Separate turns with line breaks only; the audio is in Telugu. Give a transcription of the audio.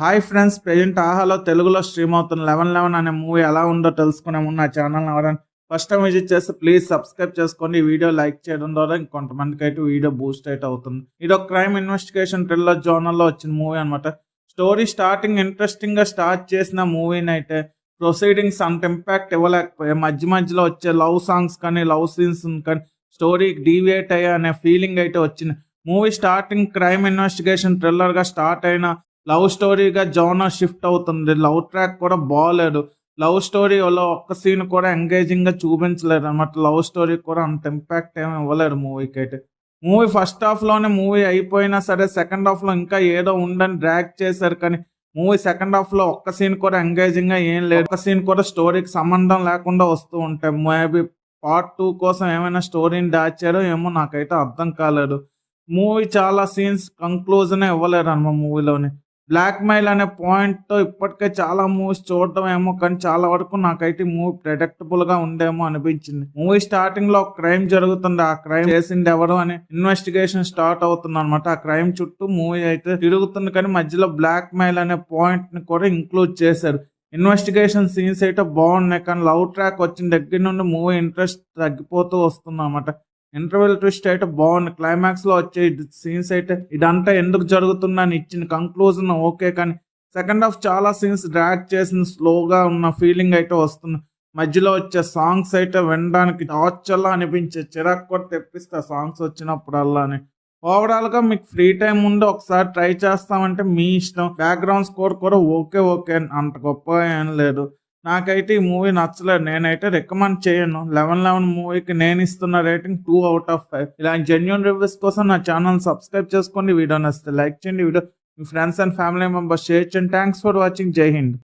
హాయ్ ఫ్రెండ్స్, ప్రెజెంట్ ఆహాలో తెలుగులో స్ట్రీమ్ అవుతున్న 11 అనే మూవీ ఎలా ఉందో తెలుసుకునే ముందు నా ఛానల్ని ఎవరైనా ఫస్ట్ టైం విజిట్ చేస్తే ప్లీజ్ సబ్స్క్రైబ్ చేసుకోండి. ఈ వీడియో లైక్ చేయడం ద్వారా ఇంకొంతమందికి అయితే వీడియో బూస్ట్ అయితే అవుతుంది. ఇది ఒక క్రైమ్ ఇన్వెస్టిగేషన్ థ్రిల్లర్ జోనర్లో వచ్చిన మూవీ అనమాట. స్టోరీ స్టార్టింగ్ ఇంట్రెస్టింగ్గా స్టార్ట్ చేసిన మూవీని అయితే ప్రొసీడింగ్స్ అంత ఇంపాక్ట్ ఇవ్వలేకపోయాయి. మధ్యలో వచ్చే లవ్ సాంగ్స్ కానీ లవ్ సీన్స్ కానీ స్టోరీకి డీవియేట్ అయ్యే అనే ఫీలింగ్ అయితే వచ్చింది. మూవీ స్టార్టింగ్ క్రైమ్ ఇన్వెస్టిగేషన్ థ్రిల్లర్గా స్టార్ట్ అయిన లవ్ స్టోరీగా జోనర్ షిఫ్ట్ అవుతుంది. లవ్ ట్రాక్ కూడా బాగలేదు. లవ్ స్టోరీలో ఒక్క సీన్ కూడా ఎంగేజింగ్గా చూపించలేదు అనమాట. లవ్ స్టోరీ కూడా అంత ఇంపాక్ట్ ఏమి ఇవ్వలేదు మూవీకి అయితే. మూవీ ఫస్ట్ హాఫ్లోనే మూవీ అయిపోయినా సరే సెకండ్ హాఫ్లో ఇంకా ఏదో ఉందని డ్రాగ్ చేశారు. కానీ మూవీ సెకండ్ హాఫ్లో ఒక్క సీన్ కూడా ఎంగేజింగ్గా ఏం లేదు. ఒక్క సీన్ కూడా స్టోరీకి సంబంధం లేకుండా వస్తూ ఉంటాయి. మేబీ పార్ట్ 2 కోసం ఏమైనా స్టోరీని దాచారో ఏమో నాకైతే అర్థం కాలేదు. మూవీ చాలా సీన్స్ కంక్లూజన్ ఇవ్వలేరు అన్నమాట మూవీలోని. బ్లాక్ మెయిల్ అనే పాయింట్తో ఇప్పటికే చాలా మూవీస్ చూడటం ఏమో, కానీ చాలా వరకు నాకైతే మూవీ ప్రెడిక్టబుల్గా ఉందేమో అనిపించింది. మూవీ స్టార్టింగ్లో ఒక క్రైమ్ జరుగుతుంది. ఆ క్రైమ్ చేసింది ఎవరు అని ఇన్వెస్టిగేషన్ స్టార్ట్ అవుతుంది అనమాట. ఆ క్రైమ్ చుట్టూ మూవీ అయితే తిరుగుతుంది, కానీ మధ్యలో బ్లాక్ మెయిల్ అనే పాయింట్ని కూడా ఇంక్లూడ్ చేశారు. ఇన్వెస్టిగేషన్ సీన్స్ అయితే బాగున్నాయి, కానీ లవ్ ట్రాక్ వచ్చిన దగ్గర నుండి మూవీ ఇంట్రెస్ట్ తగ్గిపోతూ వస్తుంది అనమాట. ఇంటర్వెల్ ట్విస్ట్ అయితే బాగుంది. క్లైమాక్స్లో వచ్చే సీన్స్ అయితే ఇదంతా ఎందుకు జరుగుతుందని ఇచ్చిన కంక్లూజన్ ఓకే, కానీ సెకండ్ హాఫ్ చాలా సీన్స్ డ్రాగ్ చేసిన స్లోగా ఉన్న ఫీలింగ్ అయితే వస్తుంది. మధ్యలో వచ్చే సాంగ్స్ అయితే వినడానికి టార్చర్లా అనిపించే, చిరాకు కూడా తెప్పిస్తా సాంగ్స్ వచ్చినప్పుడల్లానే. ఓవరాల్గా మీకు ఫ్రీ టైం ఉండి ఒకసారి ట్రై చేస్తామంటే మీ ఇష్టం. బ్యాక్గ్రౌండ్ స్కోర్ కూడా ఓకే అంత గొప్పగా ఏం లేదు. నాకైతే ఈ మూవీ నచ్చలేదు. నేనైతే రికమెండ్ చేయను. 11 మూవీకి నేను ఇస్తున్న రేటింగ్ 2/5. ఇలాంటి జెన్యూన్ రివ్యూస్ కోసం నా ఛానల్ సబ్స్క్రైబ్ చేసుకోండి. వీడియో నచ్చితే లైక్ చేయండి. వీడియో మీ friends and family members share చేయండి. Thanks for watching. జై హింద్.